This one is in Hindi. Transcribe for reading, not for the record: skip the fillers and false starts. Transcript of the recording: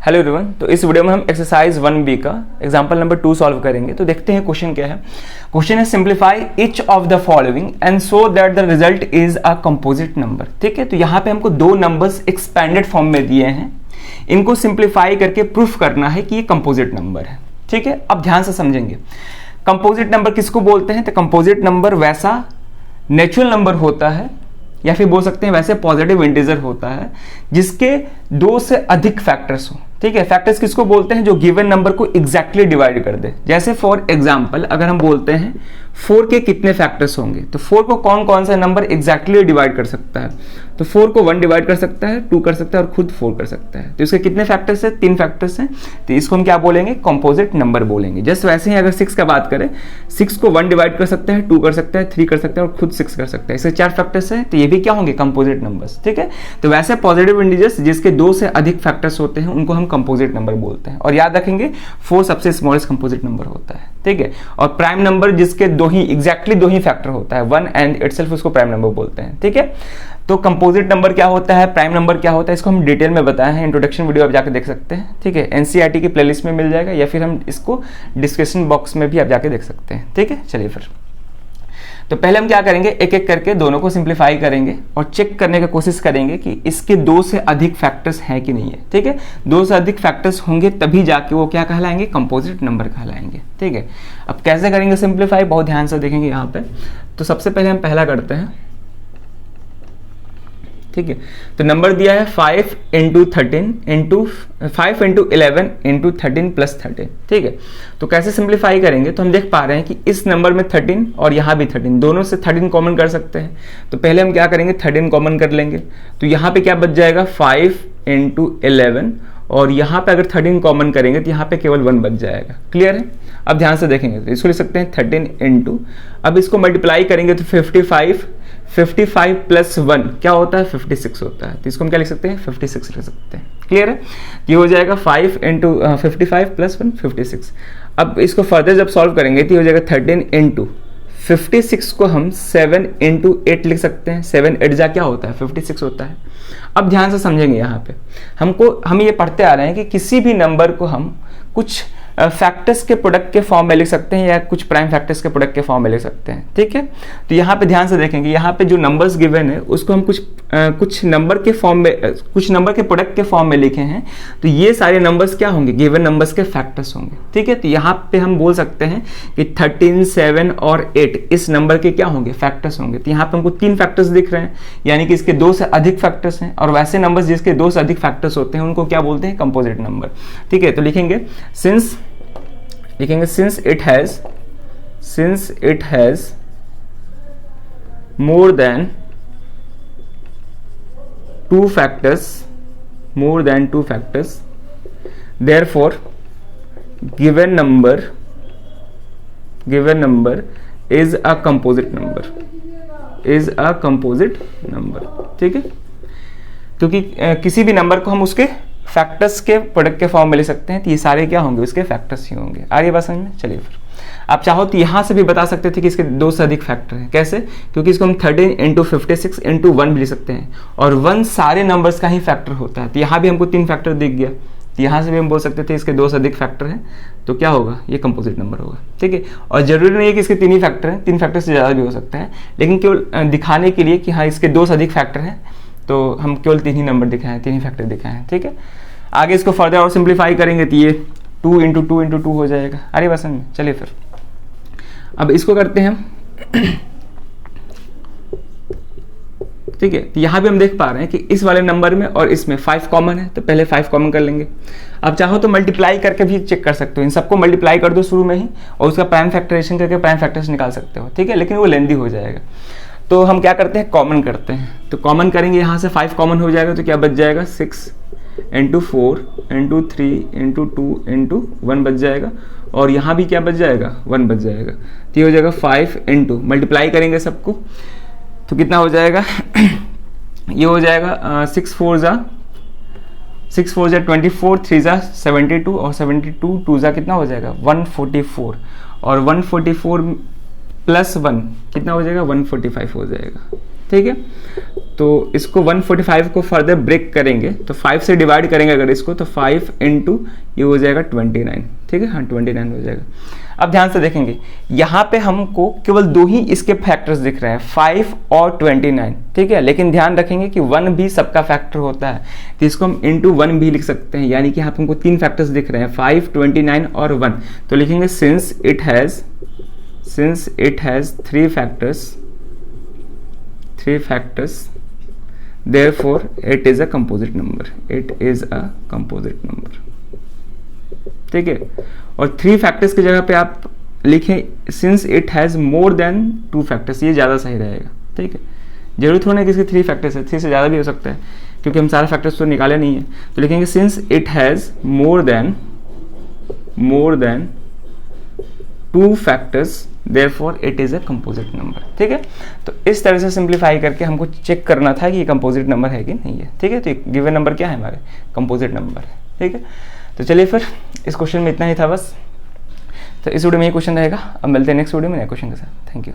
Hello everyone. तो इस वीडियो में हम एक्सरसाइज 1B का एग्जांपल नंबर 2 सॉल्व करेंगे। तो देखते हैं क्वेश्चन क्या है। क्वेश्चन है simplify each of the following and so that the result is a composite number. ठीक है, तो यहाँ पे हमको दो नंबर्स एक्सपेंडेड फॉर्म में दिए हैं, इनको सिंप्लीफाई करके प्रूफ करना है कि ये कंपोजिट नंबर है। ठीक है, अब ध्यान से समझेंगे कंपोजिट नंबर किसको बोलते हैं। तो कंपोजिट नंबर वैसा नेचुरल नंबर होता है या फिर बोल सकते हैं वैसे पॉजिटिव इंटीजर होता है जिसके दो से अधिक फैक्टर्स हो। ठीक है, फैक्टर्स किसको बोलते हैं, जो गिवन नंबर को एग्जैक्टली डिवाइड कर दे। जैसे फॉर एग्जांपल अगर हम बोलते हैं 4 के कितने फैक्टर्स होंगे, तो 4 को कौन कौन सा नंबर एग्जैक्टली डिवाइड कर सकता है। तो 4 को 1 डिवाइड कर सकता है, 2 कर सकता है और खुद 4 कर सकता है। तो इसके कितने फैक्टर्स है, 3 फैक्टर्स हैं। तो इसको हम क्या बोलेंगे, कंपोजिट नंबर बोलेंगे। जस्ट वैसे ही अगर 6 का बात करें, 6 को 1 डिवाइड कर सकते हैं, 2 कर सकता है, 3 कर सकता है और खुद 6 कर सकता है। इसके 4 फैक्टर्स है, तो ये भी क्या होंगे, कंपोजिट नंबर्स। ठीक है, तो वैसे पॉजिटिव इंटीजर्स जिसके 2 से अधिक फैक्टर्स होते हैं उनको हम कंपोजिट नंबर बोलते हैं। और याद रखेंगे 4 सबसे स्मॉलेस्ट कंपोजिट नंबर होता है। ठीक है, और प्राइम नंबर जिसके एग्जैक्टली दो ही फैक्टर होता है, 1 एंड इटसेल्फ, उसको प्राइम नंबर बोलते हैं। ठीक है, तो कंपोजिट नंबर क्या होता है, प्राइम नंबर क्या होता है, इसको हम डिटेल में बताए हैं, इंट्रोडक्शन वीडियो आप जाकर देख सकते हैं। ठीक है, एनसीईआरटी की प्लेलिस्ट में मिल जाएगा या फिर हम इसको डिस्क्रिप्शन बॉक्स में भी आप जाके देख सकते हैं। ठीक है, चलिए फिर तो पहले हम क्या करेंगे, एक एक करके दोनों को सिंप्लीफाई करेंगे और चेक करने की कोशिश करेंगे कि इसके 2 से अधिक फैक्टर्स हैं कि नहीं है। ठीक है, 2 से अधिक फैक्टर्स होंगे तभी जाके वो क्या कहलाएंगे, कंपोजिट नंबर कहलाएंगे। ठीक है, अब कैसे करेंगे सिंप्लीफाई, बहुत ध्यान से देखेंगे यहाँ पे। तो सबसे पहले हम पहला करते हैं। ठीक है, तो नंबर दिया है 5 into 13 into 5 into 11 into 13 plus 13। ठीक है, तो कैसे सिंप्लीफाई करेंगे, तो हम देख पा रहे हैं कि इस नंबर में 13 और यहाँ भी 13, दोनों से 13 कॉमन कर सकते हैं। तो पहले हम क्या करेंगे, 13 कॉमन कर लेंगे। तो यहाँ पे क्या बच जाएगा, 5 इंटू 11, और यहाँ पे अगर 13 कॉमन करेंगे तो यहाँ पे केवल 1 बच जाएगा। क्लियर है, अब ध्यान से देखेंगे तो इसको लिख सकते हैं 13 इंटू, अब इसको मल्टीप्लाई करेंगे तो 55 प्लस 1 क्या होता है, 56 होता है। तो इसको हम क्या लिख सकते हैं, 56 लिख सकते हैं। क्लियर है, ये हो जाएगा 5 इंटू 55 प्लस 1 56। अब इसको फर्दर जब सॉल्व करेंगे तो ये हो जाएगा 13 इंटू 56 को हम 7 इंटू 8 लिख सकते हैं। 7 8 जा क्या होता है, 56 होता है। अब ध्यान से समझेंगे, यहाँ पे हम ये पढ़ते आ रहे हैं कि किसी भी नंबर को हम कुछ फैक्टर्स के प्रोडक्ट के फॉर्म में लिख सकते हैं या कुछ प्राइम फैक्टर्स के प्रोडक्ट के फॉर्म में लिख सकते हैं। ठीक है, तो यहाँ पे ध्यान से देखेंगे, यहाँ पे जो नंबर्स गिवन है उसको हम कुछ नंबर के फॉर्म में, कुछ नंबर के प्रोडक्ट के फॉर्म में लिखे हैं। तो ये सारे नंबर्स क्या होंगे, गिवन नंबर्स के फैक्टर्स होंगे। ठीक है, तो यहाँ पे हम बोल सकते हैं कि 13, 7 और 8 इस नंबर के क्या होंगे, फैक्टर्स होंगे। तो यहाँ पे हमको 3 फैक्टर्स दिख रहे हैं, यानी कि इसके 2 से अधिक फैक्टर्स हैं। और वैसे नंबर्स जिसके 2 से अधिक फैक्टर्स होते हैं उनको क्या बोलते हैं, कंपोजिट नंबर। ठीक है, तो लिखेंगे since it has more than two factors, therefore given number is a composite number, ठीक है, क्योंकि किसी भी नंबर को हम उसके फैक्टर्स के प्रोडक्ट के फॉर्म में ले सकते हैं। तो ये सारे क्या होंगे, उसके फैक्टर्स ही होंगे। आ रही बात समझ में, चलिए फिर आप चाहो तो यहाँ से भी बता सकते थे कि इसके 2 से अधिक फैक्टर हैं। कैसे, क्योंकि इसको हम 13 इंटू 56 इंटू 1 भी लिख सकते हैं, और 1 सारे नंबर्स का ही फैक्टर होता है। तो यहाँ भी हमको 3 फैक्टर दिख गया, तो यहाँ से भी हम बोल सकते थे इसके 2 से अधिक फैक्टर हैं, तो क्या होगा, ये कंपोजिट नंबर होगा। ठीक है, और जरूरी नहीं है कि इसके 3 ही फैक्टर हैं, 3 फैक्टर से ज़्यादा भी हो सकता है, लेकिन केवल दिखाने के लिए कि हाँ इसके 2 से अधिक फैक्टर हैं तो हम केवल 3 ही नंबर दिखाएं, 3 ही फैक्टर दिखाएं। ठीक है, आगे इसको फर्दर और सिंप्लीफाई करेंगे तो ये 2 इंटू 2 इंटू 2 हो जाएगा। अरे बस में, चलिए फिर अब इसको करते हैं। ठीक है, तो यहाँ भी हम देख पा रहे हैं कि इस वाले नंबर में और इसमें 5 कॉमन है, तो पहले 5 कॉमन कर लेंगे। अब चाहो तो मल्टीप्लाई करके भी चेक कर सकते हो, इन सबको मल्टीप्लाई कर दो शुरू में ही और उसका प्राइम फैक्टराइजेशन करके प्राइम फैक्टर्स निकाल सकते हो। ठीक है, लेकिन वो लेंदी हो जाएगा। तो हम क्या करते हैं, कॉमन करते हैं। तो कॉमन करेंगे, यहाँ से 5 कॉमन हो जाएगा, तो क्या बच जाएगा, 6 इंटू 4 इंटू 3 इंटू 2 इंटू 1 बच जाएगा, और यहाँ भी क्या बच जाएगा, 1 बच जाएगा। तो ये हो जाएगा 5 इंटू, मल्टीप्लाई करेंगे सबको तो कितना हो जाएगा ये हो जाएगा 6 4 जा 24, 3 जा 72 और 72 2 जा कितना हो जाएगा 144, और 144 प्लस 1 कितना हो जाएगा 145 हो जाएगा। ठीक है। तो इसको 145 को फर्दर ब्रेक करेंगे तो 5 से डिवाइड करेंगे अगर इसको, तो 5 इंटू ये हो जाएगा 29, ठीक है, हाँ 29 हो जाएगा। अब ध्यान से देखेंगे यहाँ पे हमको केवल दो ही इसके फैक्टर्स दिख रहे हैं, 5 और 29, ठीक है। लेकिन ध्यान रखेंगे कि 1 भी सबका फैक्टर होता है, तो इसको हम इंटू 1 भी लिख सकते हैं, यानी कि यहाँ पे हमको 3 फैक्टर्स दिख रहे हैं, 5, 29 और 1। तो लिखेंगे since it has 3 factors therefore it is a composite number, ठीक है। और 3 फैक्टर्स की जगह पे आप लिखें since it has more than 2 factors, ये ज़्यादा सही रहेगा, ठीक है। जरूरी थोड़ा ना कि इसके 3 फैक्टर्स है, 3 से ज़्यादा भी हो सकता है, क्योंकि हम सारे फैक्टर्स तो निकाले नहीं है। तो लिखेंगे since it has more than 2 factors therefore it is a composite number, ठीक है। तो इस तरह से सिंप्लीफाई करके हमको चेक करना था कि ये कंपोजिट नंबर है कि नहीं है, ठीक है। तो गिवन नंबर क्या है हमारे, कंपोजिट नंबर है, ठीक है। तो चलिए फिर इस क्वेश्चन में इतना ही था बस। तो इस वीडियो में ये क्वेश्चन रहेगा, अब मिलते हैं नेक्स्ट वीडियो में नए क्वेश्चन के साथ। Thank you.